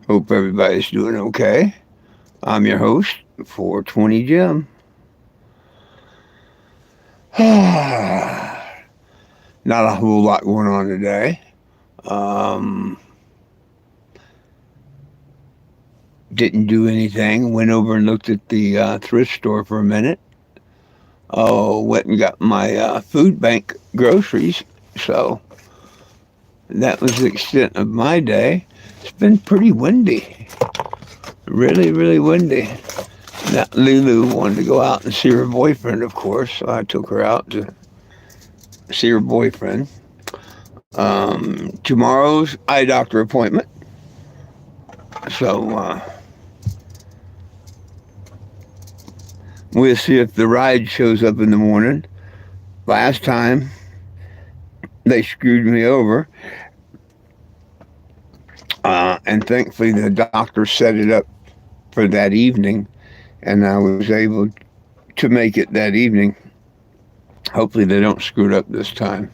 Hope everybody's doing okay. I'm your host, 420 Jim. Not a whole lot going on today. Um, didn't do anything. Went over and looked at the thrift store for a minute. Oh, went and got my food bank groceries. So that was the extent of my day. It's been pretty windy. Really, really windy. Now, Lulu wanted to go out and see her boyfriend, of course, so I took her out to see her boyfriend. Tomorrow's eye doctor appointment. So we'll see if the ride shows up in the morning. Last time they screwed me over, and thankfully the doctor set it up for that evening, and I was able to make it that evening. Hopefully they don't screw it up this time.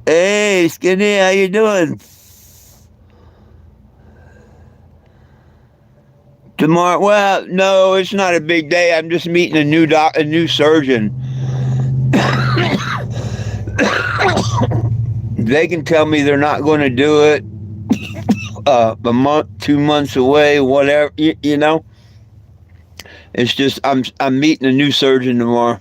Hey, Skinny, how you doing? Tomorrow? Well, no, it's not a big day. I'm just meeting a new surgeon. They can tell me they're not going to do it a month, 2 months away, whatever. You know, it's just I'm meeting a new surgeon tomorrow.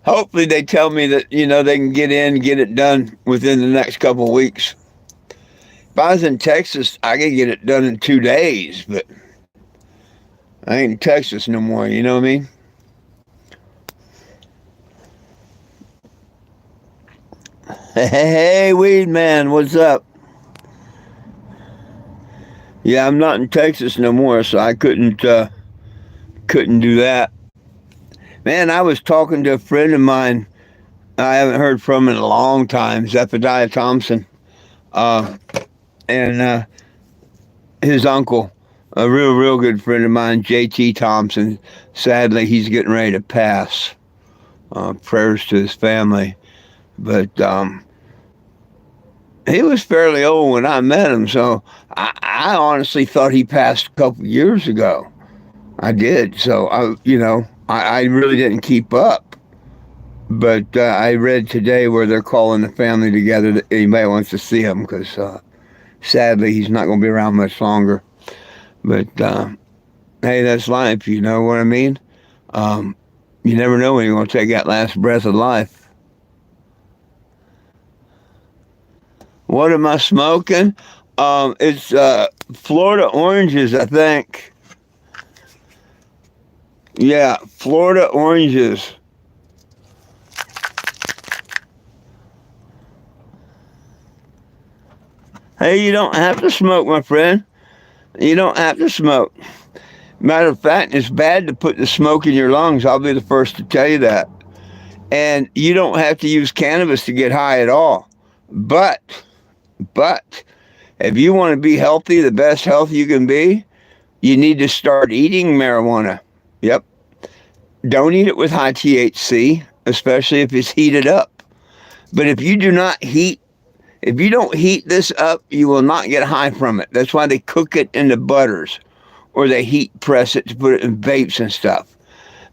Hopefully, they tell me that they can get in, get it done within the next couple of weeks. If I was in Texas, I could get it done in 2 days, but I ain't in Texas no more. You know what I mean? Hey, Weed Man, what's up? Yeah, I'm not in Texas no more, so I couldn't do that. Man, I was talking to a friend of mine. I haven't heard from in a long time, Zephaniah Thompson, uh, and his uncle, a real good friend of mine, J.T. Thompson. Sadly, he's getting ready to pass. Prayers to his family, but he was fairly old when I met him, so I honestly thought he passed a couple years ago. I did, so I really didn't keep up. But I read today where they're calling the family together that anybody wants to see him because sadly he's not going to be around much longer. But hey, that's life. You know what I mean? Um, you never know when you're going to take that last breath of life. What am I smoking? It's Florida oranges, I think. Yeah, Florida oranges. Hey, you don't have to smoke, my friend. You don't have to smoke. Matter of fact, it's bad to put the smoke in your lungs. I'll be the first to tell you that. And you don't have to use cannabis to get high at all. But, but, if you want to be healthy, the best health you can be, you need to start eating marijuana. Yep. Don't eat it with high THC, especially if it's heated up. But if you don't heat this up, you will not get high from it. That's why they cook it in the butters or they heat press it to put it in vapes and stuff.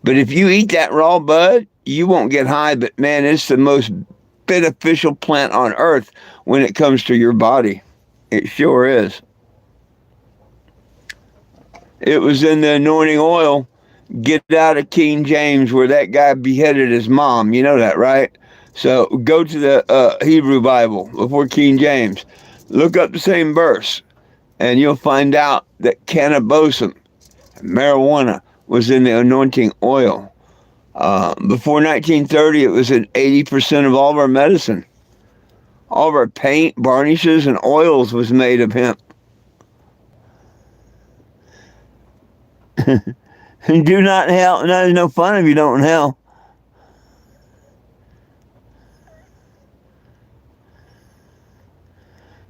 But if you eat that raw bud, you won't get high. But man, it's the most beneficial plant on earth when it comes to your body. It sure is. It was in the anointing oil. Get out of King James where that guy beheaded his mom. You know that, right? So go to the Hebrew Bible before King James. Look up the same verse, and you'll find out that cannabosum, marijuana, was in the anointing oil. Before 1930, it was in 80% of all of our medicine. All of our paint, varnishes, and oils was made of hemp. Do not inhale. No, there's no fun if you don't inhale.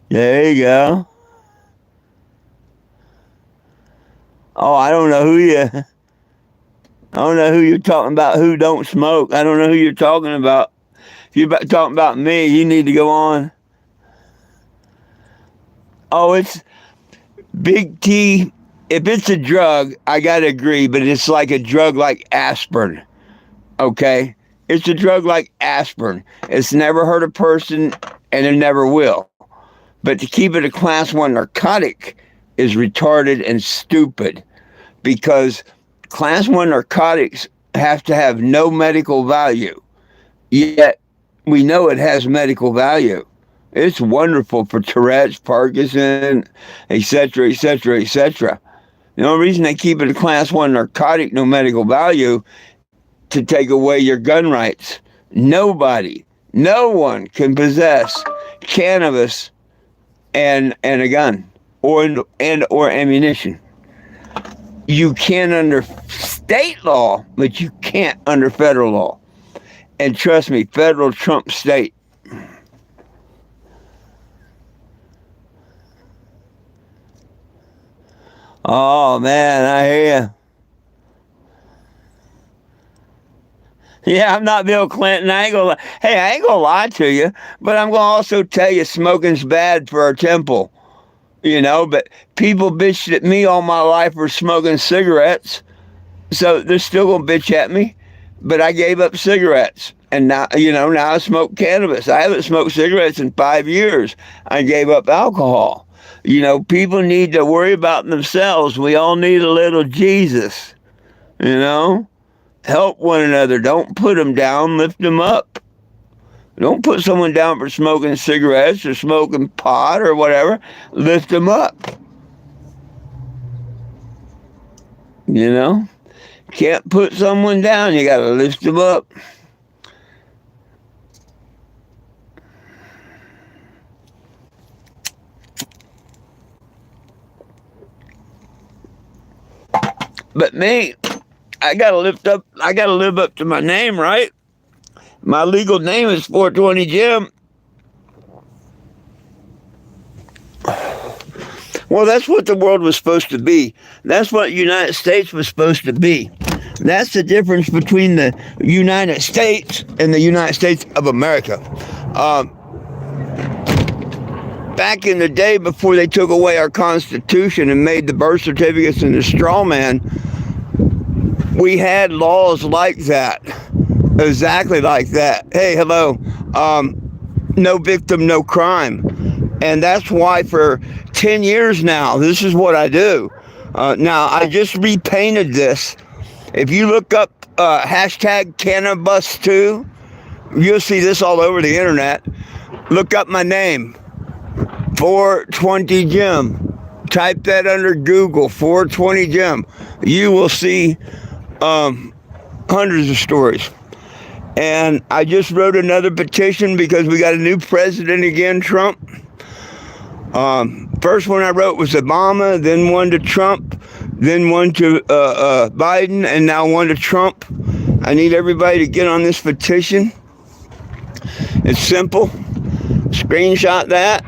There you go. Oh, I don't know who you. I don't know who you're talking about who don't smoke. I don't know who you're talking about. If you're talking about me, you need to go on. Oh, it's Big T. If it's a drug, I got to agree, but it's like a drug like aspirin, okay? It's a drug like aspirin. It's never hurt a person, and it never will. But to keep it a class 1 narcotic is retarded and stupid, because class 1 narcotics have to have no medical value. Yet we know it has medical value. It's wonderful for Tourette's, Parkinson, etc., etc., etc. The only reason they keep it a class 1 narcotic, no medical value, to take away your gun rights. Nobody, no one can possess cannabis and a gun or ammunition. You can under state law, but you can't under federal law. And trust me, federal trumps state. Oh man, I hear you. Yeah, I'm not Bill Clinton. Hey, I ain't gonna lie to you, but I'm gonna also tell you smoking's bad for our temple. But people bitched at me all my life for smoking cigarettes, so they're still gonna bitch at me. But I gave up cigarettes, and now I smoke cannabis. I haven't smoked cigarettes in 5 years. I gave up alcohol. People need to worry about themselves. We all need a little Jesus. Help one another. Don't put them down. Lift them up. Don't put someone down for smoking cigarettes or smoking pot or whatever. Lift them up. Can't put someone down. You got to lift them up. But me, I gotta live up to my name, right? My legal name is 420 Jim. Well, that's what the world was supposed to be. That's what the United States was supposed to be. That's the difference between the United States and the United States of America. Back in the day, before they took away our Constitution and made the birth certificates into straw man, we had laws like that, exactly like that. Hey, hello, no victim, no crime. And that's why for 10 years now, this is what I do. Now, I just repainted this. If you look up hashtag Cannabis2, you'll see this all over the internet. Look up my name, 420 Jim. Type that under Google, 420 Jim. You will see hundreds of stories. And I just wrote another petition because we got a new president again, Trump. First one I wrote was Obama, then one to Trump, then one to Biden, and now one to Trump. I need everybody to get on this petition. It's simple. Screenshot that.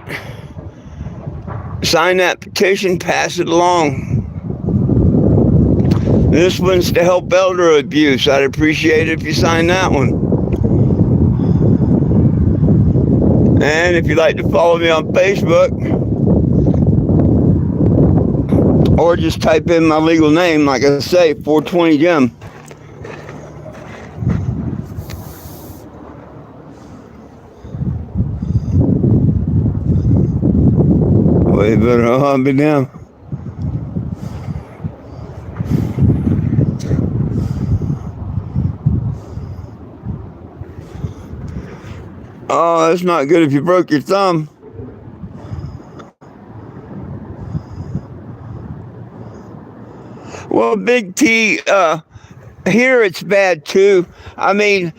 Sign that petition, pass it along. This one's to help elder abuse. I'd appreciate it if you sign that one. And if you'd like to follow me on Facebook, or just type in my legal name, like I say, 420 Jim. Well, you better hunt me down. Oh, that's not good if you broke your thumb. Well, Big T, here it's bad too. I mean,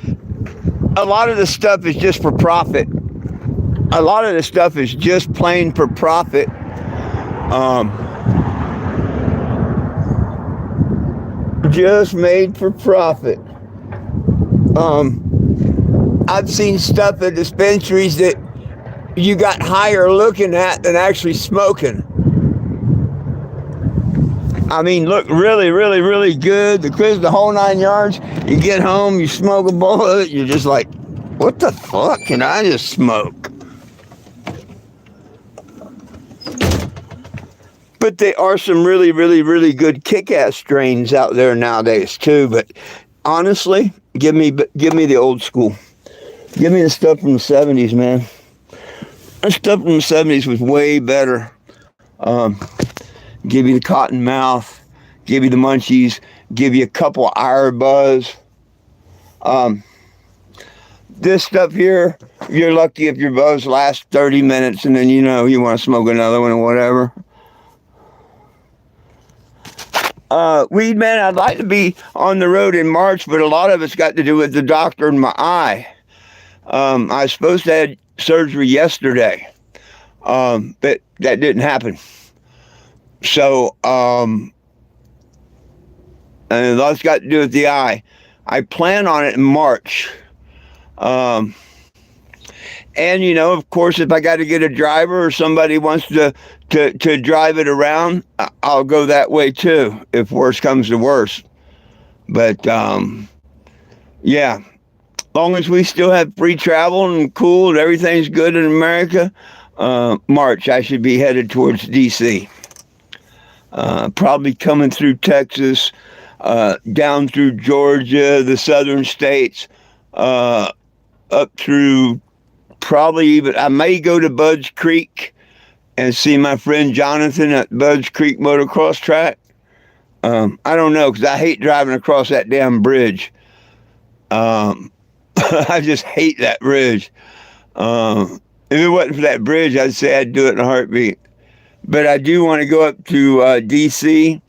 a lot of the stuff is just for profit. A lot of the stuff is just plain for profit. Just made for profit. I've seen stuff at dispensaries that you got higher looking at than actually smoking. I mean, look really, really, really good. The crisp, the whole 9 yards. You get home, you smoke a bowl of it, you're just like, what the fuck can I just smoke? But there are some really, really, really good kick-ass strains out there nowadays too. But honestly, give me the old school. Give me the stuff from the 70s, man. The stuff from the 70s was way better. Give you the cotton mouth, give you the munchies, give you a couple of Ira Buzz. This stuff here, you're lucky if your buzz lasts 30 minutes and then you want to smoke another one or whatever. Weed man, I'd like to be on the road in March, but a lot of it's got to do with the doctor in my eye. I was supposed to have surgery yesterday, but that didn't happen. So, and that's got to do with the eye. I plan on it in March. And, of course, if I got to get a driver or somebody wants to drive it around, I'll go that way too, if worse comes to worse. But, yeah, long as we still have free travel and cool and everything's good in America, March, I should be headed towards D.C. Probably coming through Texas, down through Georgia, the southern states, up through probably even, I may go to Budds Creek and see my friend Jonathan at Budds Creek motocross track. I don't know, because I hate driving across that damn bridge. I just hate that bridge. If it wasn't for that bridge, I'd say I'd do it in a heartbeat. But I do want to go up to D.C.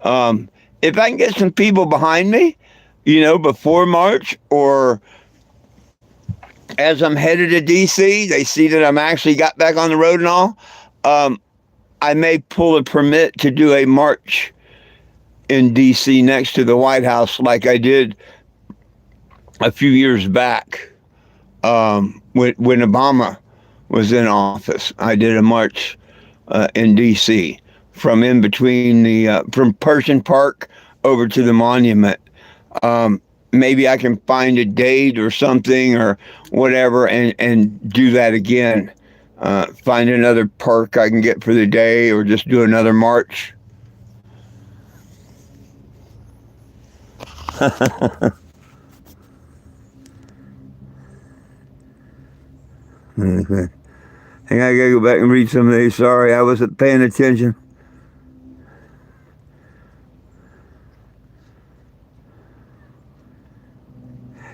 If I can get some people behind me, before March, or as I'm headed to D.C., they see that I'm actually got back on the road and all, I may pull a permit to do a march in D.C. next to the White House like I did a few years back when Obama was in office. I did a march in D.C. from in between from Pershing Park over to the monument. Maybe I can find a date or something or whatever and do that again. Find another park I can get for the day, or just do another march. I gotta go back and read some of these. Sorry, I wasn't paying attention.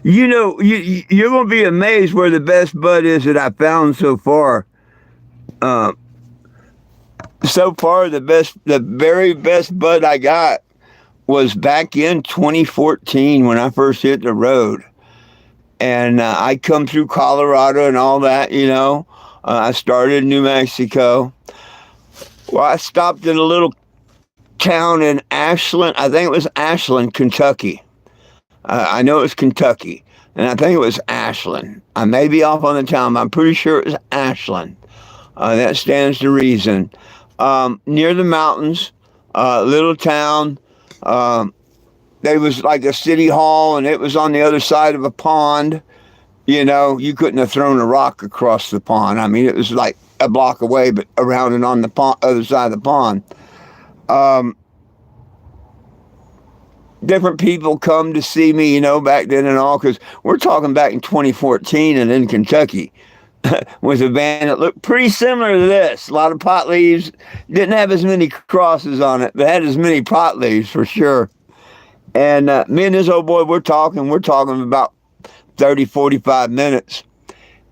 You're gonna be amazed where the best bud is that I found so far. The very best bud I got was back in 2014 when I first hit the road. And I come through Colorado and all that, I started in New Mexico. Well, I stopped in a little town in Ashland. I think it was Ashland, Kentucky. I know it was Kentucky, and I think it was Ashland. I may be off on the town, but I'm pretty sure it was Ashland. That stands to reason. Near the mountains, little town. There was like a city hall, and it was on the other side of a pond. You couldn't have thrown a rock across the pond. I mean, it was like a block away, but around and on the other side of the pond. Different people come to see me, back then and all, because we're talking back in 2014 and in Kentucky with a band that looked pretty similar to this. A lot of pot leaves. Didn't have as many crosses on it, but had as many pot leaves for sure. And me and this old boy, we're talking about 30, 45 minutes.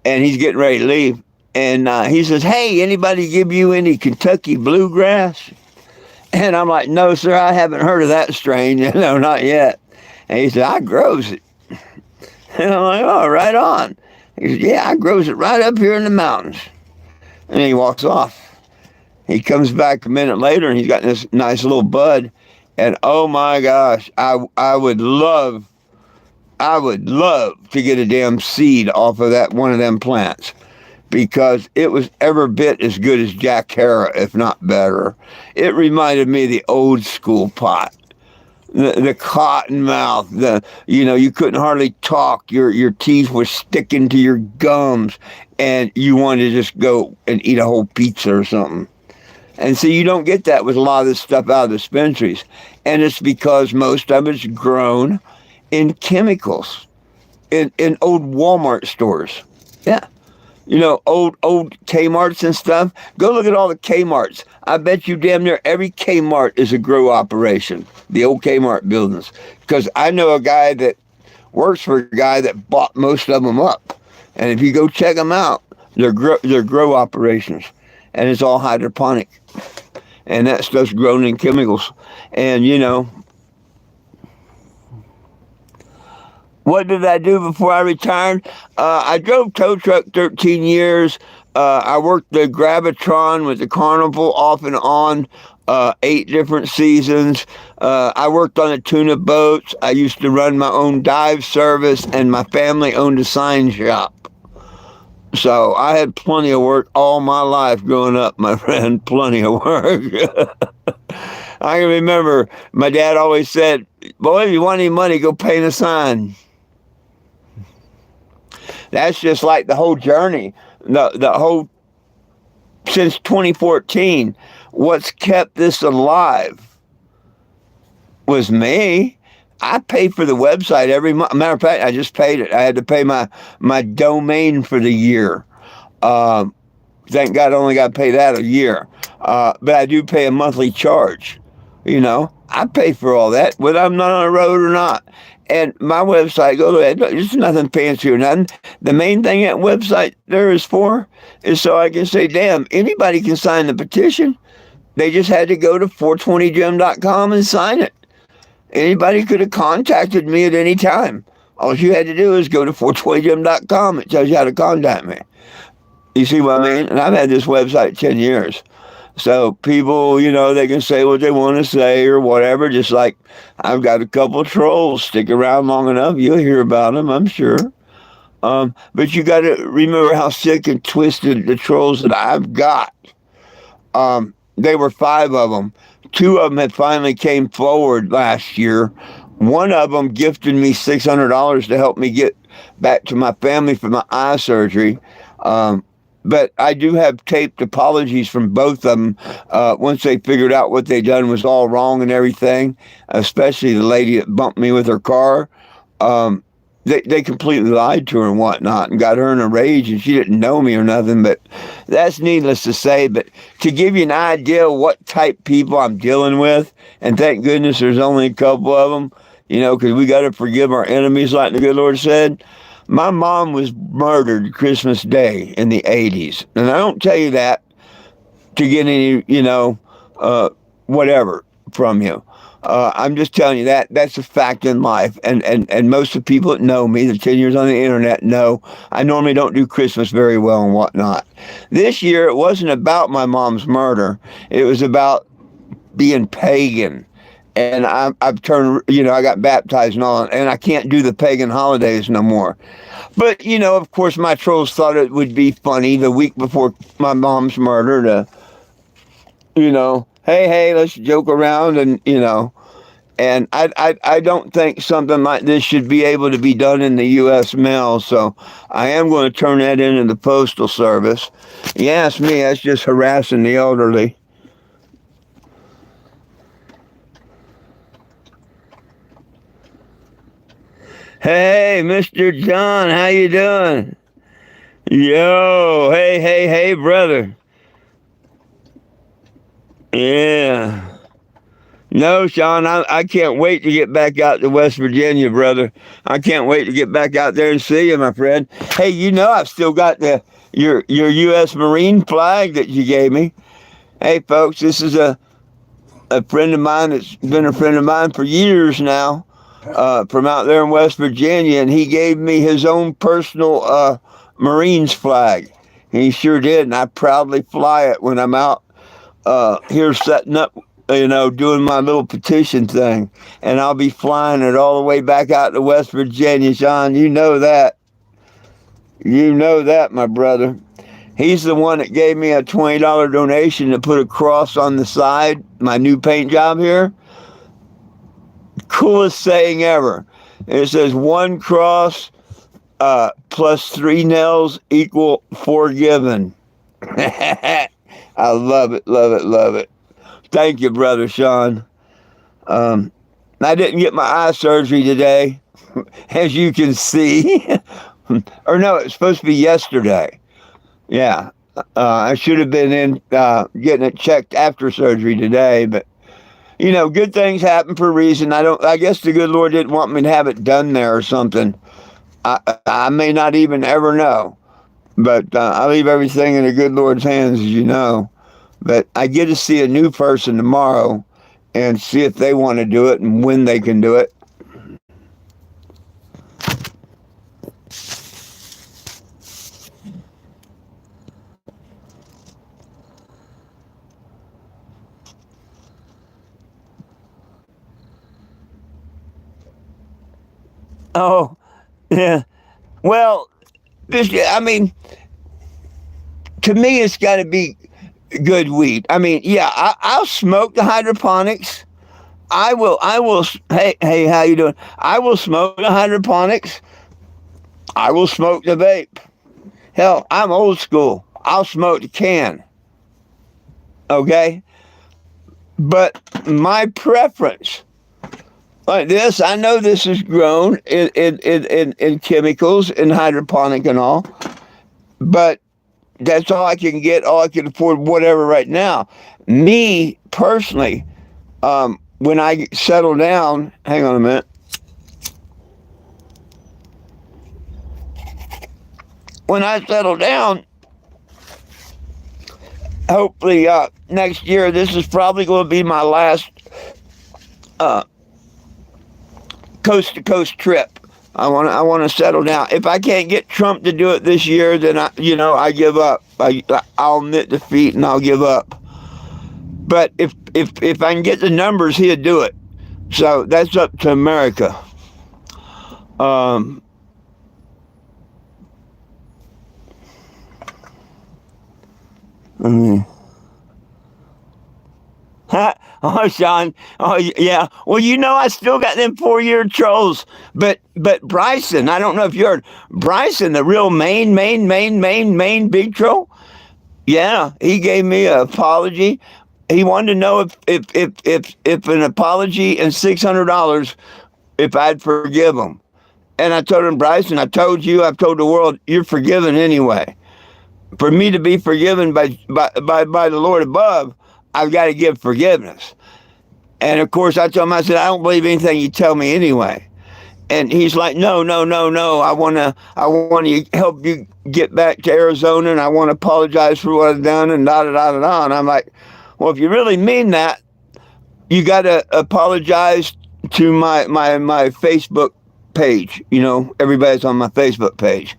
And he's getting ready to leave. And he says, "Hey, anybody give you any Kentucky bluegrass?" And I'm like, "No, sir, I haven't heard of that strain, not yet." And he said, "I grows it." And I'm like, "Oh, right on." He said, "Yeah, I grows it right up here in the mountains." And he walks off. He comes back a minute later, and he's got this nice little bud. And oh my gosh, I would love to get a damn seed off of that one of them plants. because it was every bit as good as Jack Herer, if not better. It reminded me of the old school pot. The cotton mouth, you couldn't hardly talk. Your teeth were sticking to your gums, and you wanted to just go and eat a whole pizza or something. And so you don't get that with a lot of this stuff out of dispensaries. And it's because most of it's grown in chemicals, in old Walmart stores. Yeah. Old Kmarts and stuff. Go look at all the Kmarts. I bet you damn near every Kmart is a grow operation, the old Kmart buildings. Because I know a guy that works for a guy that bought most of them up. And if you go check them out, they're grow operations. And it's all hydroponic. And that stuff's grown in chemicals. And, what did I do before I retired? I drove tow truck 13 years. I worked the Gravitron with the Carnival off and on 8 different seasons. I worked on the tuna boats. I used to run my own dive service, and my family owned a sign shop. So I had plenty of work all my life growing up, my friend, plenty of work. I can remember my dad always said, boy, if you want any money, go paint a sign. That's just like the whole journey, the whole, since 2014, what's kept this alive was me. I pay for the website every month. Matter of fact, I just paid it. I had to pay my domain for the year. Thank God I only got to pay that a year. But I do pay a monthly charge. I pay for all that, whether I'm not on the road or not. And my website, go ahead, there's nothing fancy or nothing. The main thing that website there is for is so I can say, damn, anybody can sign the petition. They just had to go to 420gym.com and sign it. Anybody could have contacted me at any time. All you had to do is go to 420gym.com. It tells you how to contact me. You see what I mean? And I've had this website 10 years. So people, they can say what they want to say or whatever. Just like I've got a couple of trolls. Stick around long enough, you'll hear about them, I'm sure. But you got to remember how sick and twisted the trolls that I've got. They were 5 of them. 2 of them had finally came forward last year. One of them gifted me $600 to help me get back to my family for my eye surgery. But I do have taped apologies from both of them once they figured out what they done was all wrong and everything, especially the lady that bumped me with her car. They completely lied to her and whatnot and got her in a rage, and she didn't know me or nothing, but that's needless to say. But to give you an idea of what type people I'm dealing with, and thank goodness there's only a couple of them, because we got to forgive our enemies like the good Lord said. My mom was murdered Christmas Day in the 80s. And I don't tell you that to get any, whatever from you. I'm just telling you that's a fact in life. And most of the people that know me, the 10 years on the internet, know I normally don't do Christmas very well and whatnot. This year, it wasn't about my mom's murder. It was about being pagan. And I've turned, I got baptized and all, and I can't do the pagan holidays no more. But, of course, my trolls thought it would be funny the week before my mom's murder to, hey, let's joke around and, and I don't think something like this should be able to be done in the U.S. mail. So I am going to turn that into the Postal Service. You ask me, that's just harassing the elderly. Hey, Mr. John, how you doing? Yo, hey, brother. Yeah. No, Sean, I can't wait to get back out to West Virginia, brother. I can't wait to get back out there and see you, my friend. Hey, I've still got your U.S. Marine flag that you gave me. Hey, folks, this is a friend of mine that's been a friend of mine for years now. From out there in West Virginia, and he gave me his own personal Marines flag. He sure did, and I proudly fly it when I'm out here setting up, doing my little petition thing. And I'll be flying it all the way back out to West Virginia, Sean. You know that. You know that, my brother. He's the one that gave me a $20 donation to put a cross on the side, my new paint job here. Coolest saying ever. It says 1 cross plus 3 nails equal forgiven. I love it, love it, love it. Thank you, Brother Sean. I didn't get my eye surgery today, as you can see. Or no, it's supposed to be yesterday. Yeah, I should have been in getting it checked after surgery today, but good things happen for a reason. I guess the good Lord didn't want me to have it done there or something. I may not even ever know, but I leave everything in the good Lord's hands, as you know. But I get to see a new person tomorrow and see if they want to do it and when they can do it. Oh, yeah. Well, I mean, to me, it's got to be good weed. I mean, yeah, I'll smoke the hydroponics. I will. Hey, how you doing? I will smoke the hydroponics. I will smoke the vape. Hell, I'm old school. I'll smoke the can. Okay? But my preference, like this, I know this is grown in chemicals, in hydroponic and all, but that's all I can get, all I can afford, whatever right now. Me, personally, when I settle down, hang on a minute. When I settle down, hopefully next year, this is probably going to be my last coast to coast trip. I want to settle down. If I can't get Trump to do it this year, then I give up. I'll admit defeat and I'll give up. But if I can get the numbers, he'll do it. So that's up to America. Oh, Sean. Oh, yeah. Well, I still got them 4-year trolls. But Bryson, I don't know if you heard. Bryson, the real main big troll. Yeah, he gave me an apology. He wanted to know if an apology and $600, if I'd forgive him. And I told him, Bryson, I've told the world, you're forgiven anyway. For me to be forgiven by the Lord above, I've got to give forgiveness. And of course, I told him, I said, I don't believe anything you tell me anyway. And he's like, no. I want to help you get back to Arizona, and I want to apologize for what I've done, and da-da-da-da-da. And I'm like, well, if you really mean that, you got to apologize to my Facebook page. Everybody's on my Facebook page.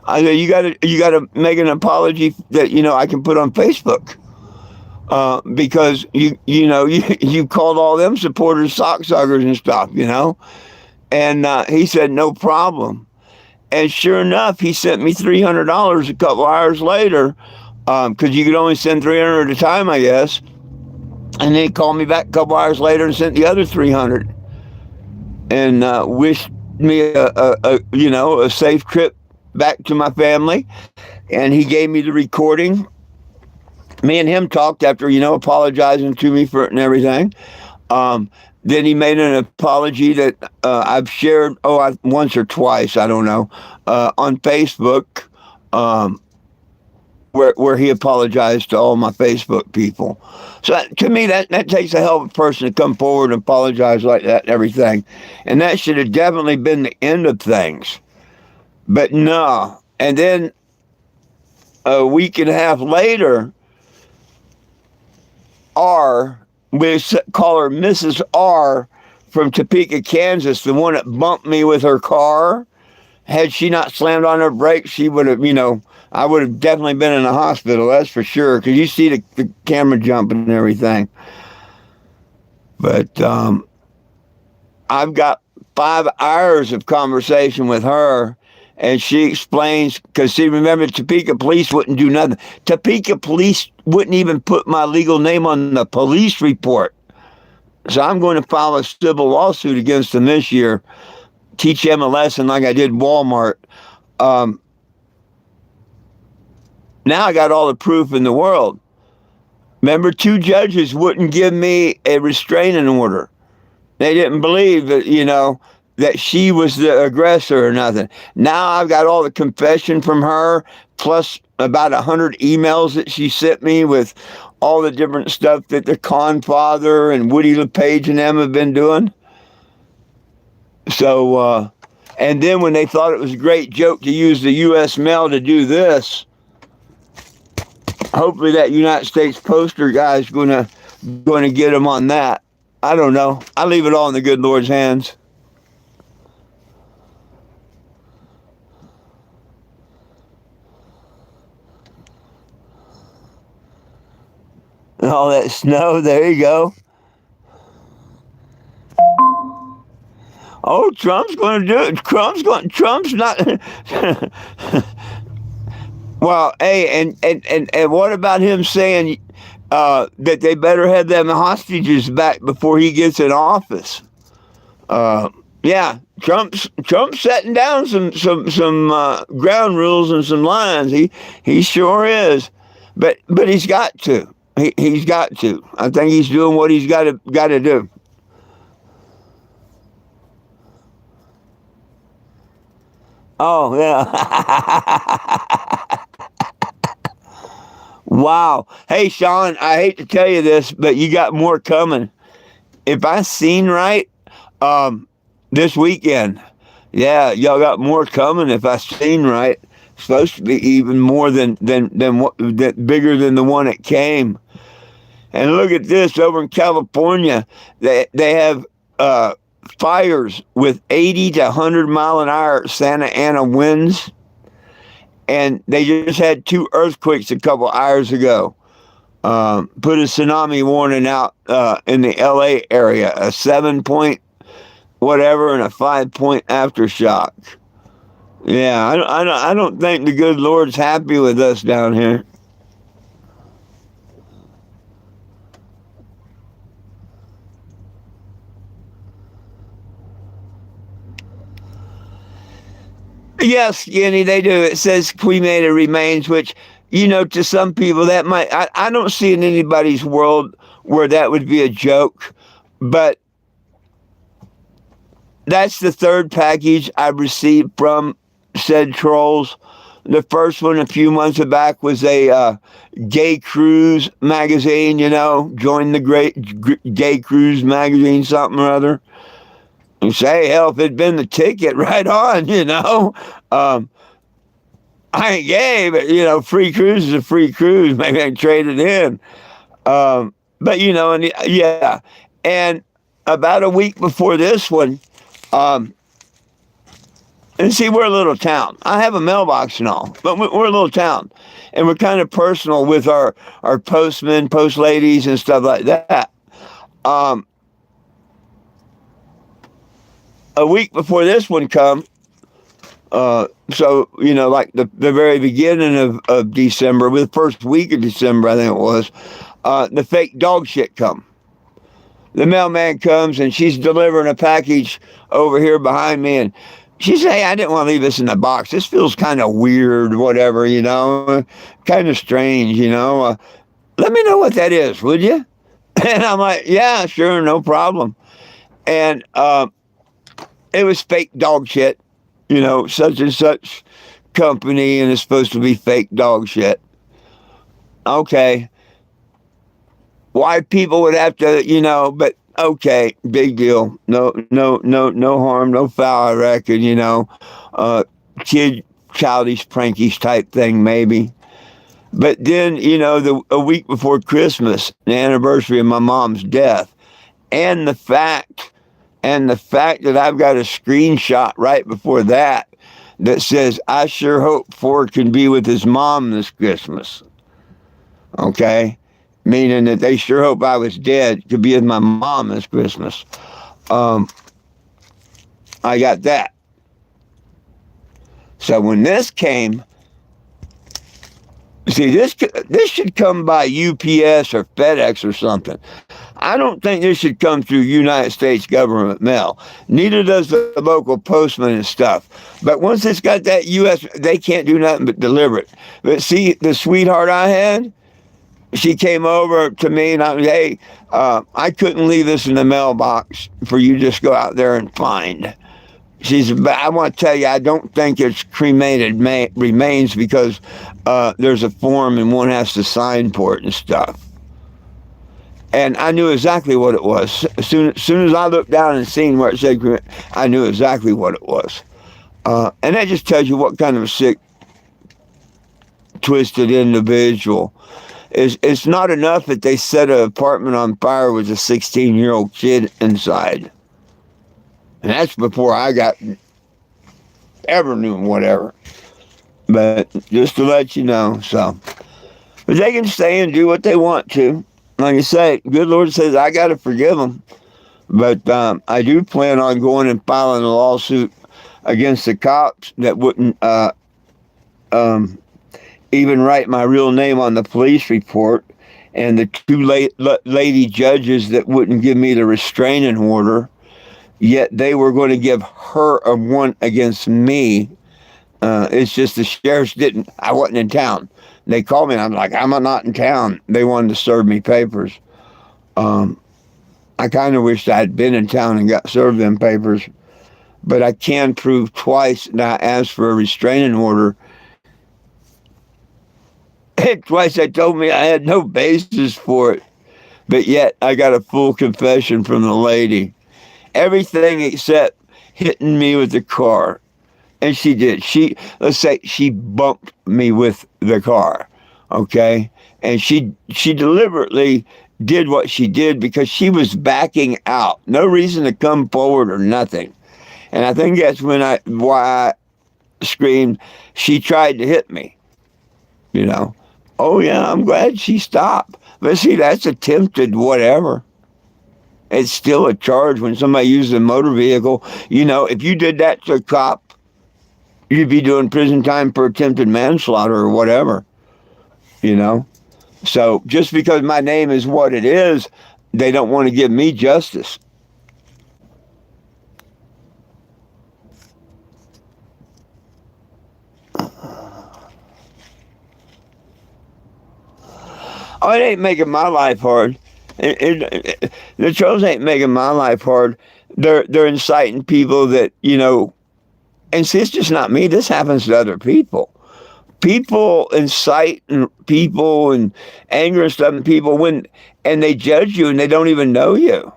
I said, you got to make an apology that, I can put on Facebook. Because you called all them supporters socksuckers and stuff, and he said no problem, and sure enough, he sent me $300 a couple hours later, because you could only send 300 at a time, I guess, and then he called me back a couple hours later and sent the other 300, and wished me a safe trip back to my family, and he gave me the recording. Me and him talked after, apologizing to me for it and everything. Then he made an apology that I've shared, once or twice, I don't know, on Facebook, where he apologized to all my Facebook people. So to me, that takes a hell of a person to come forward and apologize like that and everything. And that should have definitely been the end of things. But no. And then a week and a half later, we call her Mrs. R from Topeka, Kansas, the one that bumped me with her car. Had she not slammed on her brakes, she would have, I would have definitely been in the hospital, that's for sure, because you see the camera jumping and everything. But I've got 5 hours of conversation with her, And she explains, because see, remember, Topeka police wouldn't do nothing. Topeka police wouldn't even put my legal name on the police report. So I'm going to file a civil lawsuit against them this year, teach them a lesson like I did Walmart. Now I got all the proof in the world. Remember, 2 judges wouldn't give me a restraining order. They didn't believe that, that she was the aggressor or nothing. Now I've got all the confession from her, plus about 100 emails that she sent me with all the different stuff that the Con Father and Woody LePage and them have been doing. So, and then when they thought it was a great joke to use the U.S. mail to do this, hopefully that United States poster guy is going to get them on that. I don't know. I leave it all in the good Lord's hands. All that snow, there you go. Oh, Trump's going to do it. Trump's not. Well, hey, and what about him saying that they better have them hostages back before he gets in office? Yeah, Trump's setting down some ground rules and some lines. He sure is, but he's got to. He's got to. I think he's doing what he's got to do. Oh yeah. Wow. Hey Sean, I hate to tell you this, but you got more coming. If I seen right, this weekend, yeah, y'all got more coming. If I seen right, it's supposed to be even more than bigger than the one that came. And look at this over in California. They have fires with 80 to 100 mile an hour Santa Ana winds. And they just had 2 earthquakes a couple hours ago. Put a tsunami warning out in the LA area, a 7-point whatever and a 5-point aftershock. Yeah, I don't think the good Lord's happy with us down here. Yes, Skinny, they do. It says cremated remains, which, to some people that might, I don't see in anybody's world where that would be a joke, but that's the 3rd package I've received from said trolls. The first one a few months back was a Gay Cruise magazine, join the great Gay Cruise magazine, something or other. And say, hell, if it'd been the ticket, right on, I ain't gay, but, free cruise is a free cruise. Maybe I can trade it in. But, and yeah. And about a week before this one, and see, we're a little town. I have a mailbox and all, but we're a little town. And we're kind of personal with our postmen, post ladies, and stuff like that. A week before this one come, so, like the very beginning of December, with the first week of December, I think it was, the fake dog shit come. The mailman comes and she's delivering a package over here behind me, and she said, hey, I didn't want to leave this in the box. This feels kind of weird, whatever, kind of strange, let me know what that is, would you? And I'm like, yeah, sure, no problem. And it was fake dog shit, such and such company, and it's supposed to be fake dog shit. Okay. Why people would have to, but okay, big deal. No harm, no foul, I reckon, childish, prankish type thing, maybe. But then, a week before Christmas, the anniversary of my mom's death, and the fact that I've got a screenshot right before that says, I sure hope Ford can be with his mom this Christmas. Okay? Meaning that they sure hope I was dead to be with my mom this Christmas. I got that. So when this came, see, this should come by UPS or FedEx or something. I don't think this should come through United States government mail. Neither does the local postman and stuff. But once it's got that U.S., they can't do nothing but deliver it. But see, the sweetheart I had, she came over to me and I was, hey, I couldn't leave this in the mailbox for you to just go out there and find. She said, but I want to tell you, I don't think it's cremated remains because there's a form and one has to sign for it and stuff. And I knew exactly what it was. As soon as I looked down and seen where it said cremated, I knew exactly what it was. And that just tells you what kind of a sick, twisted individual. It's not enough that they set an apartment on fire with a 16-year-old kid inside. And that's before I got ever knew whatever. But just to let you know, so. But they can stay and do what they want to. Like I say, good Lord says I got to forgive them. But I do plan on going and filing a lawsuit against the cops that wouldn't even write my real name on the police report, and the two lady judges that wouldn't give me the restraining order, yet they were going to give her a one against me. It's just the sheriffs didn't. I wasn't in town. They called me, and I'm like, I'm not in town. They wanted to serve me papers. I kind of wished I had been in town and got served them papers, but I can prove twice that I asked for a restraining order. Twice they told me I had no basis for it, but yet I got a full confession from the lady. Everything except hitting me with the car. And she did. Let's say she bumped me with the car, okay? And she deliberately did what she did because she was backing out. No reason to come forward or nothing. And I think that's why I screamed, she tried to hit me, you know? Oh, yeah, I'm glad she stopped. But see, that's attempted whatever. It's still a charge when somebody uses a motor vehicle. You know, if you did that to a cop, you'd be doing prison time for attempted manslaughter or whatever, you know? So just because my name is what it is, they don't want to give me justice. Oh, it ain't making my life hard. The trolls ain't making my life hard. They're inciting people that, you know, and see, it's just not me. This happens to other people. People incite people and anger and stuff in people and they judge you and they don't even know you.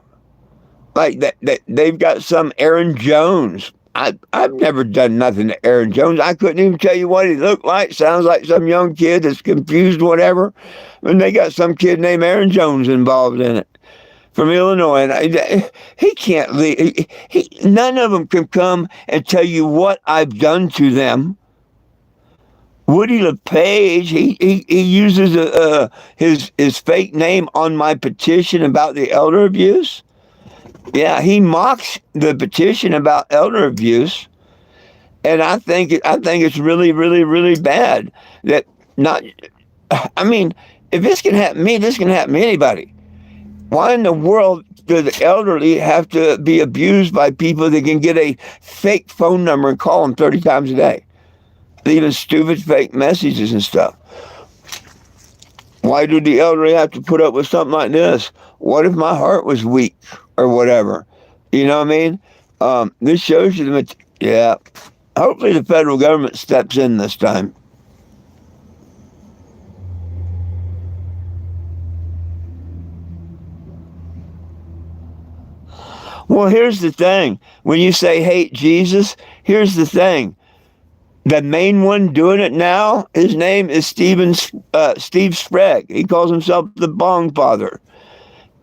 Like that they've got some Aaron Jones. I've never done nothing to Aaron Jones. I couldn't even tell you what he looked like. Sounds like some young kid that's confused, whatever. And they got some kid named Aaron Jones involved in it. From Illinois, and he can't leave. None of them can come and tell you what I've done to them. Woody LePage, he uses his fake name on my petition about the elder abuse. Yeah, he mocks the petition about elder abuse, and I think it's really, really, really bad. That not. I mean, if this can happen to me, this can happen to anybody. Why in the world do the elderly have to be abused by people that can get a fake phone number and call them 30 times a day? Leaving stupid fake messages and stuff. Why do the elderly have to put up with something like this? What if my heart was weak or whatever? You know what I mean? This shows you yeah. Hopefully the federal government steps in this time. Well, here's the thing. When you say hate Jesus, here's the thing. The main one doing it now, his name is Steve Sprague. He calls himself the Bong Father.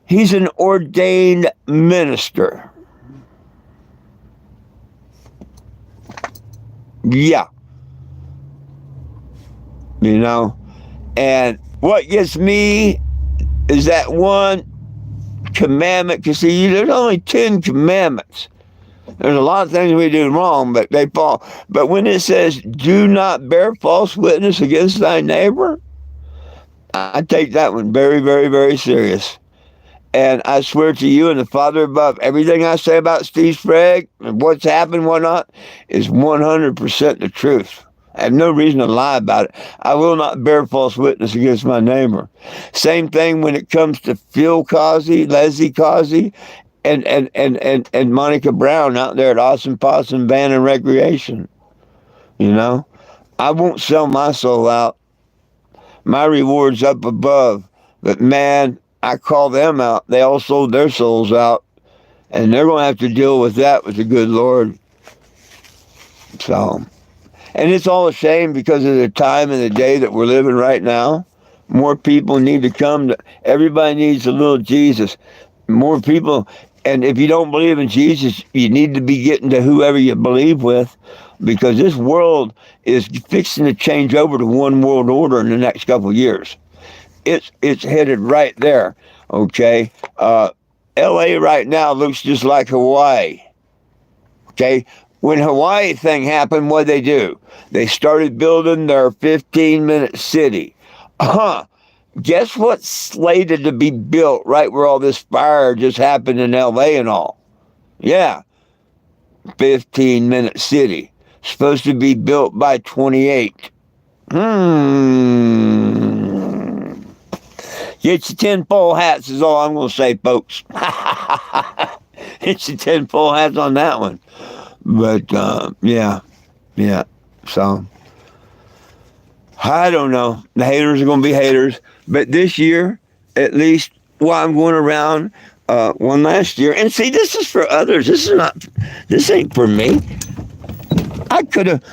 He's an ordained minister. Yeah. You know? And what gets me is that one commandment, because see, there's only 10 commandments. There's a lot of things we do wrong, but they fall. But when it says, do not bear false witness against thy neighbor, I take that one very, very, very serious. And I swear to you and the Father above, everything I say about Steve Sprague and what's happened, whatnot, is 100% the truth. I have no reason to lie about it. I will not bear false witness against my neighbor. Same thing when it comes to Phil Causey, Leslie Causey, and Monica Brown out there at Awesome Possum Band and Recreation. You know, I won't sell my soul out. My reward's up above. But man, I call them out. They all sold their souls out. And they're going to have to deal with that with the good Lord. So, and it's all a shame because of the time and the day that we're living right now. More people need to come. Everybody needs a little Jesus. More people. And if you don't believe in Jesus, you need to be getting to whoever you believe with, because this world is fixing to change over to one world order in the next couple of years. It's headed right there, okay? L.A. right now looks just like Hawaii, okay? When Hawaii thing happened, what'd they do? They started building their 15-minute city. Guess what's slated to be built right where all this fire just happened in L.A. and all? Yeah, 15-minute city. Supposed to be built by 28. Get your tinfoil hats is all I'm going to say, folks. Get your tinfoil hats on that one. But, yeah. So, I don't know. The haters are going to be haters. But this year, at least, while I'm going around, one last year, and see, this is for others. This ain't for me. I could have,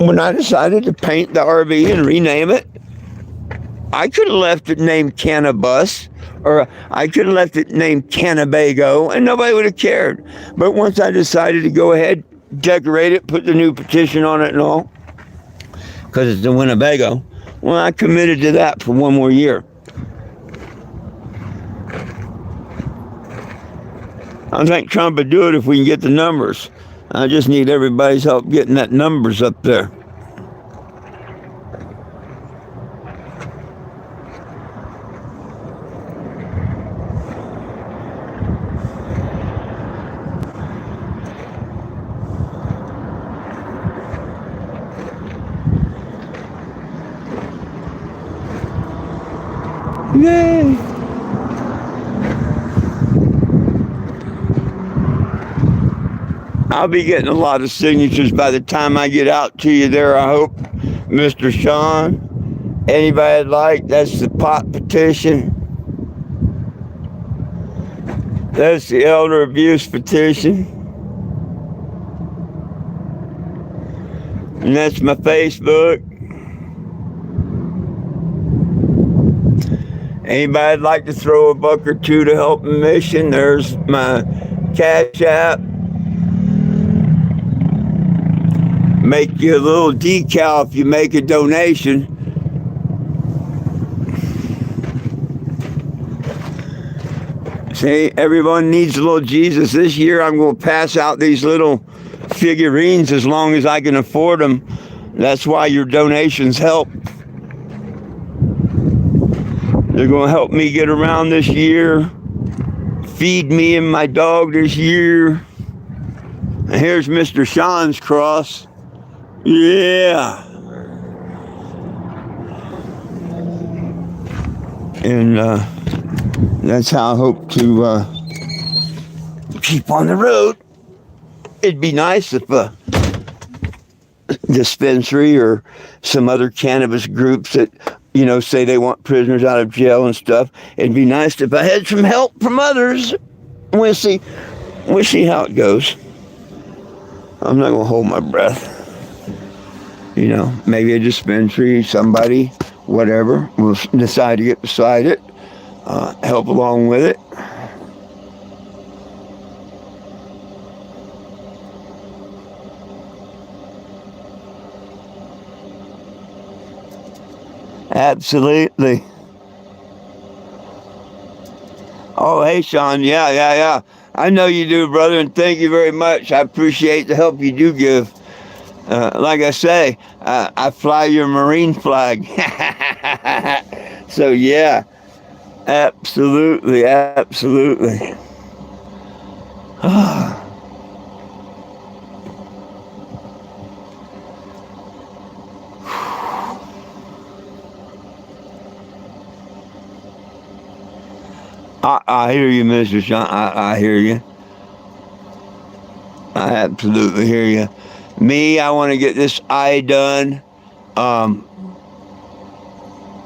when I decided to paint the RV and rename it, I could have left it named Cannabus, or I could have left it named Cannabago, and nobody would have cared. But once I decided to go ahead, decorate it, put the new petition on it and all, because it's the Winnebago, well, I committed to that for one more year. I think Trump would do it if we can get the numbers. I just need everybody's help getting that numbers up there. Yay! I'll be getting a lot of signatures by the time I get out to you there, I hope, Mr. Sean. Anybody would like, that's the pot petition. That's the elder abuse petition. And that's my Facebook. Anybody'd like to throw a buck or two to help the mission, there's my Cash App. Make you a little decal if you make a donation. See, everyone needs a little Jesus. This year I'm going to pass out these little figurines as long as I can afford them. That's why your donations help. They're going to help me get around this year, feed me and my dog this year. And here's Mr. Sean's cross. Yeah. And that's how I hope to keep on the road. It'd be nice if a dispensary or some other cannabis groups that, you know, say they want prisoners out of jail and stuff. It'd be nice if I had some help from others. We'll see how it goes. I'm not going to hold my breath. You know, maybe a dispensary, somebody, whatever, will decide to get beside it, help along with it. Absolutely. Oh, hey, Sean. Yeah. I know you do, brother, and thank you very much. I appreciate the help you do give. Like I say, I fly your Marine flag. So, yeah, absolutely, absolutely. I hear you, Mr. Sean. I hear you. I absolutely hear you. Me, I want to get this eye done. Um,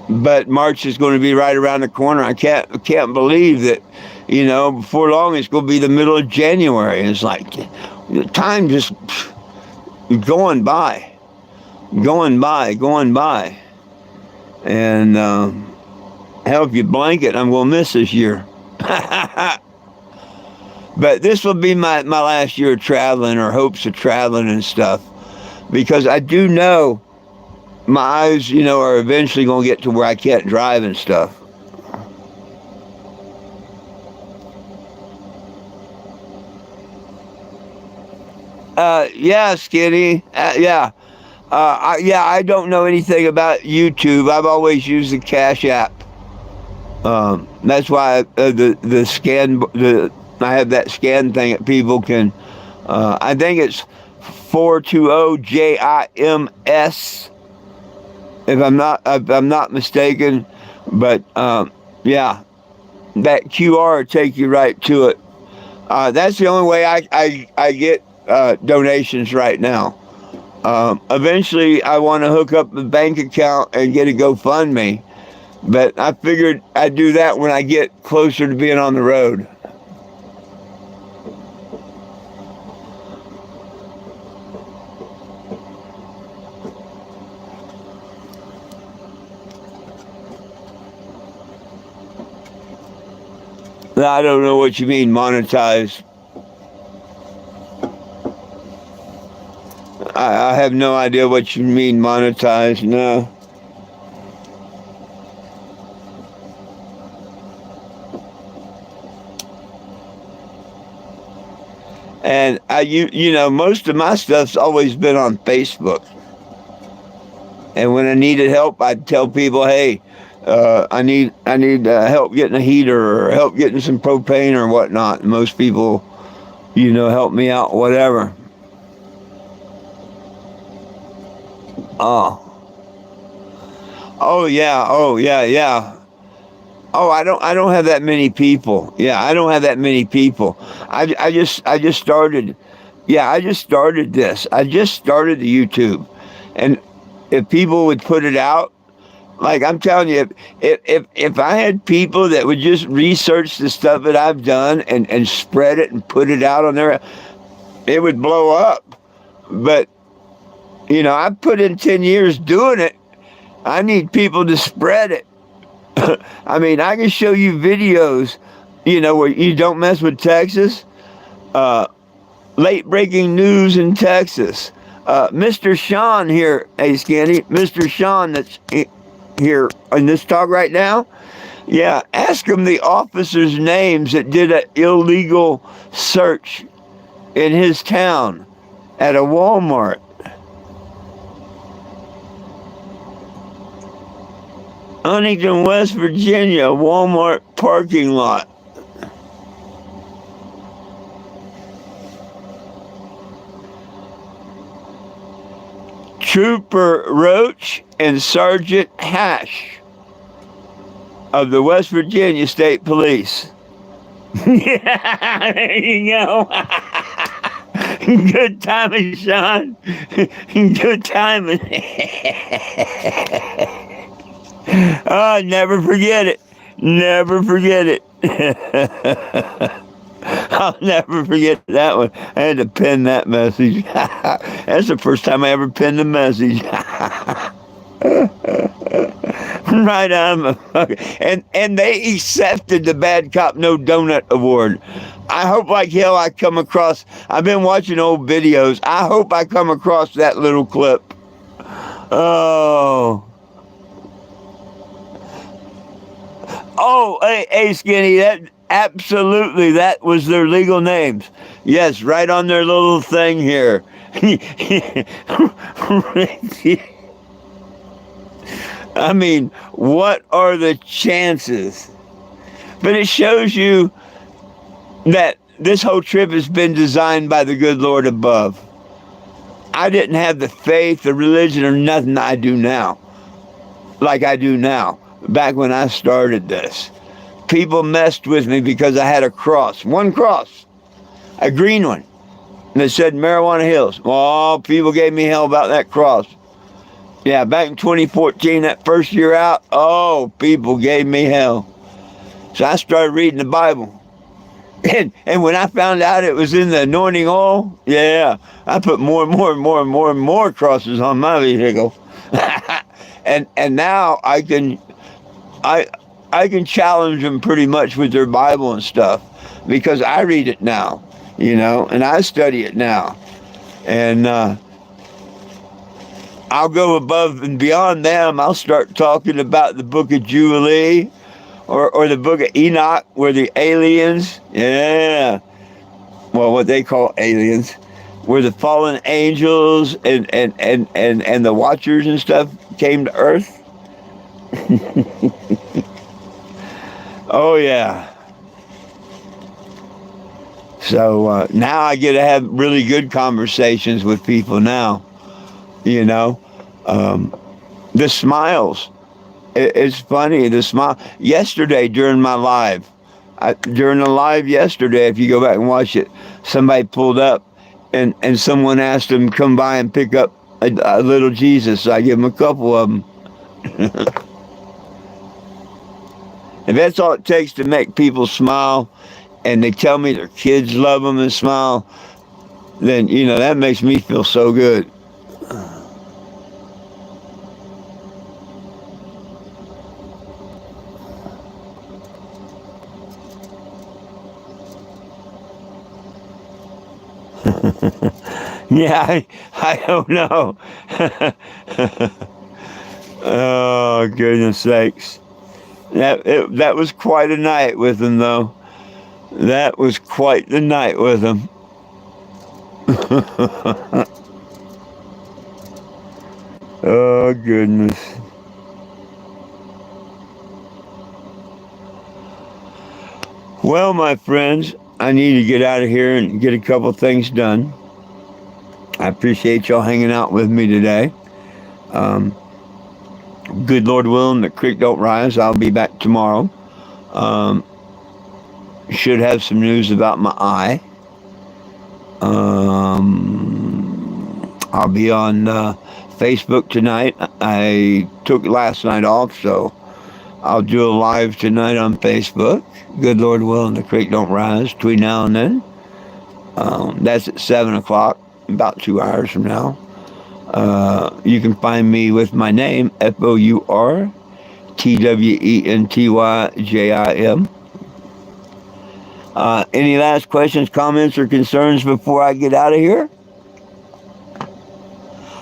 but March is going to be right around the corner. I can't believe that, before long it's going to be the middle of January. It's like the time just going by, going by, going by. And hell, if you blanket, I'm going to miss this year. But this will be my last year of traveling, or hopes of traveling and stuff, because I do know my eyes, are eventually going to get to where I can't drive and stuff. Yeah, Skinny. I don't know anything about YouTube. I've always used the Cash App. That's why the scan, I have that scan thing that people can. I think it's 420 JIMS, if I'm not mistaken. But yeah, that QR will take you right to it. That's the only way I get donations right now. Eventually, I want to hook up the bank account and get a GoFundMe, but I figured I'd do that when I get closer to being on the road. I don't know what you mean monetize. I have no idea what you mean monetize. No. And most of my stuff's always been on Facebook. And when I needed help, I'd tell people, hey, I need help getting a heater, or help getting some propane or whatnot. And most people, help me out, whatever. Oh. Oh yeah. Oh yeah. Yeah. Oh, I don't have that many people. Yeah, I don't have that many people. I just started. Yeah, I just started this. I just started the YouTube, and if people would put it out, like I'm telling you, if I had people that would just research the stuff that I've done and spread it and put it out on there, it would blow up. But I put in 10 years doing it. I need people to spread it. I mean, I can show you videos, where you don't mess with Texas. Late breaking news in Texas. Mr. Sean here, hey Skinny, Mr. Sean that's here in this talk right now. Yeah, ask him the officers' names that did an illegal search in his town at a Walmart. Huntington, West Virginia, Walmart parking lot. Trooper Roach and Sergeant Hash of the West Virginia State Police. Yeah, there you go. Good timing, Sean. Good timing. Oh, never forget it. Never forget it. I'll never forget that one. I had to pin that message. That's the first time I ever pinned a message. Right on. And they accepted the Bad Cop No Donut Award. I hope like hell I come across, I've been watching old videos. I hope I come across that little clip. Oh. Oh, hey, Skinny, Absolutely, that was their legal names. Yes, right on their little thing here. I mean, what are the chances? But it shows you that this whole trip has been designed by the good Lord above. I didn't have the faith, the religion, or nothing I do now, like I do now, back when I started this. People messed with me because I had a cross, one cross, a green one, and it said Marijuana Hills. Oh, people gave me hell about that cross. Yeah, back in 2014, that first year out, oh, people gave me hell. So I started reading the Bible. And when I found out it was in the anointing oil, yeah, I put more and more and more and more and more crosses on my vehicle. and now I can challenge them pretty much with their Bible and stuff because I read it now, and I study it now. And I'll go above and beyond them. I'll start talking about the book of Jubilee or the book of Enoch, where the aliens, what they call aliens, where the fallen angels and the watchers and stuff came to earth. Oh, yeah. So now I get to have really good conversations with people now, The smiles. It's funny, the smile. Yesterday during my live, during the live yesterday, if you go back and watch it, somebody pulled up and someone asked them to come by and pick up a little Jesus. So I give them a couple of them. If that's all it takes to make people smile, and they tell me their kids love them and smile, then, that makes me feel so good. Yeah, I don't know. Oh, goodness sakes. That was quite a night with him, though. That was quite the night with him. Oh, goodness. Well, my friends, I need to get out of here and get a couple things done. I appreciate y'all hanging out with me today. Good Lord willing, the creek don't rise. I'll be back tomorrow. Should have some news about my eye. I'll be on Facebook tonight. I took last night off, so I'll do a live tonight on Facebook. Good Lord willing, the creek don't rise between now and then. That's at 7 o'clock, about 2 hours from now. You can find me with my name, FOURTWENTYJIM. Any last questions, comments, or concerns before I get out of here?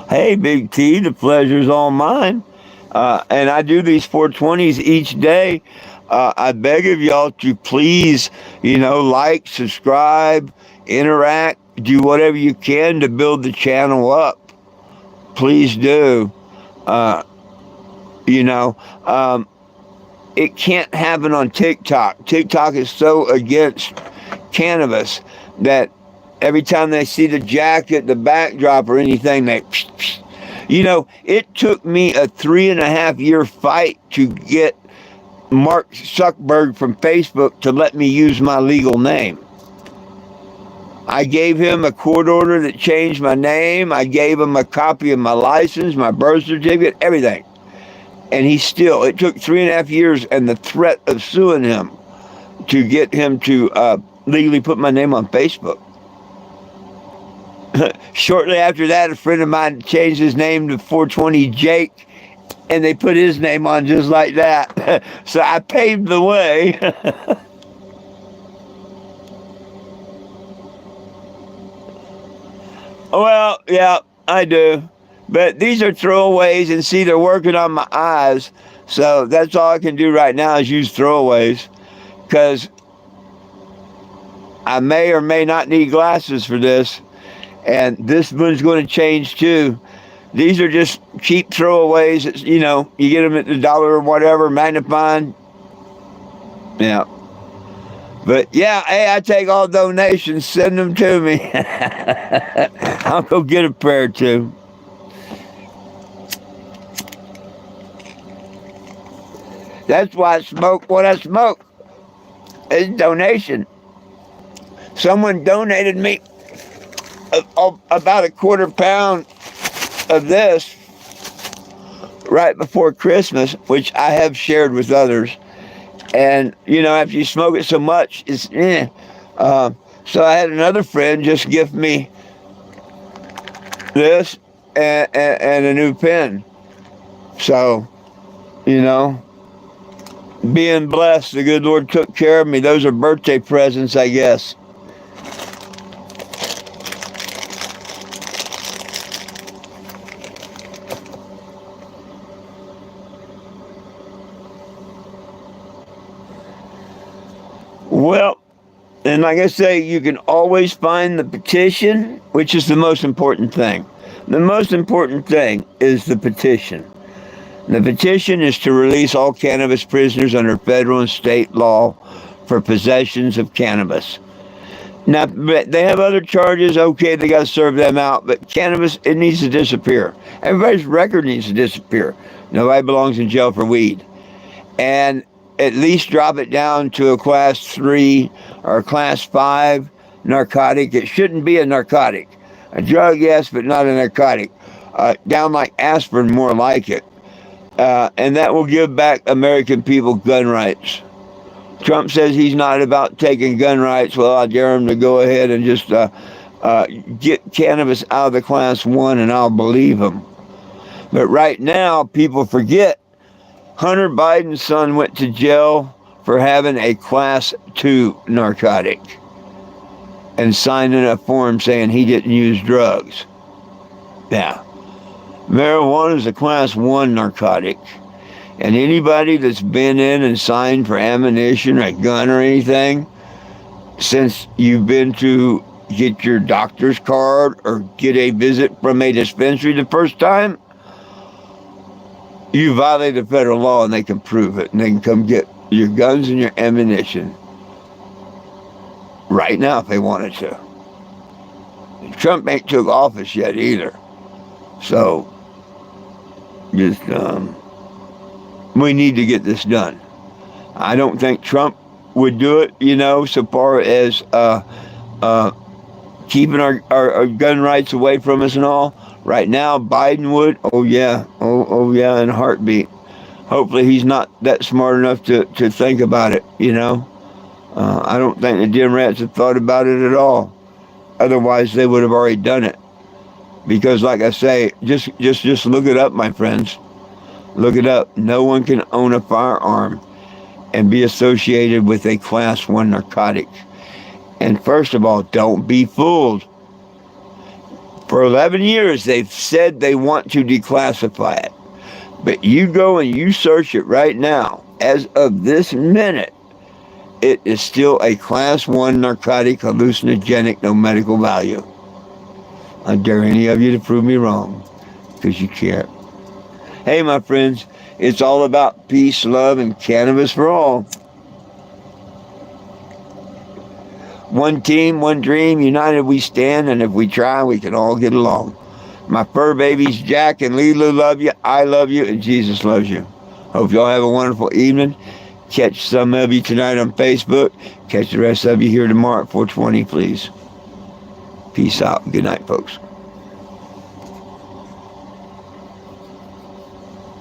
Hey, Big T, the pleasure's all mine. And I do these 420s each day. I beg of y'all to please, like, subscribe, interact, do whatever you can to build the channel up. Please do. It can't happen on TikTok. TikTok is so against cannabis that every time they see the jacket, the backdrop, or anything, they... it took me a 3.5-year fight to get Mark Zuckerberg from Facebook to let me use my legal name. I gave him a court order that changed my name. I gave him a copy of my license, my birth certificate, everything. And it took 3.5 years and the threat of suing him to get him to legally put my name on Facebook. Shortly after that, a friend of mine changed his name to 420 Jake, and they put his name on just like that. So I paved the way. Well, yeah, I do. But these are throwaways, and see, they're working on my eyes. So that's all I can do right now is use throwaways. Because I may or may not need glasses for this. And this one's going to change too. These are just cheap throwaways. It's, you know, you get them at the dollar or whatever, magnifying. Yeah. But yeah, hey, I take all donations. Send them to me. I'll go get a pair too. That's why I smoke what I smoke. It's donation. Someone donated me about a quarter pound of this right before Christmas, which I have shared with others. And, you know, after you smoke it so much, it's so I had another friend just gift me this and a new pen. So, you know, being blessed, the good Lord took care of me. Those are birthday presents, I guess. Well, and like I say, you can always find the petition, which is the most important thing. The most important thing is the petition. The petition is to release all cannabis prisoners under federal and state law for possessions of cannabis. Now, they have other charges. Okay, they got to serve them out. But cannabis, it needs to disappear. Everybody's record needs to disappear. Nobody belongs in jail for weed. And at least drop it down to a class 3 or a class 5 narcotic. It shouldn't be a narcotic. A drug, yes, but not a narcotic. Down like aspirin, more like it. And that will give back American people gun rights. Trump says he's not about taking gun rights. Well, I dare him to go ahead and just get cannabis out of the class 1, and I'll believe him. But right now, people forget Hunter Biden's son went to jail for having a class 2 narcotic and signing a form saying he didn't use drugs. Yeah. Marijuana is a class 1 narcotic. And anybody that's been in and signed for ammunition or a gun or anything, since you've been to get your doctor's card or get a visit from a dispensary the first time, you violated federal law, and they can prove it. And they can come get your guns and your ammunition right now if they wanted to. And Trump ain't took office yet either. So, just, we need to get this done. I don't think Trump would do it, you know, so far as keeping our gun rights away from us and all. Right now, Biden would. Oh yeah, oh yeah, in a heartbeat. Hopefully, he's not that smart enough to think about it. You know, I don't think the Democrats have thought about it at all. Otherwise, they would have already done it. Because, like I say, just look it up, my friends. Look it up. No one can own a firearm and be associated with a class 1 narcotic. And first of all, don't be fooled. For 11 years, they've said they want to declassify it. But you go and you search it right now. As of this minute, it is still a class 1 narcotic, hallucinogenic, no medical value. I dare any of you to prove me wrong, because you can't. Hey, my friends, it's all about peace, love, and cannabis for all. One team, one dream, united we stand, and if we try, we can all get along. My fur babies, Jack and Lulu, love you. I love you, and Jesus loves you. Hope y'all have a wonderful evening. Catch some of you tonight on Facebook. Catch the rest of you here tomorrow at 4:20, please. Peace out. Good night, folks.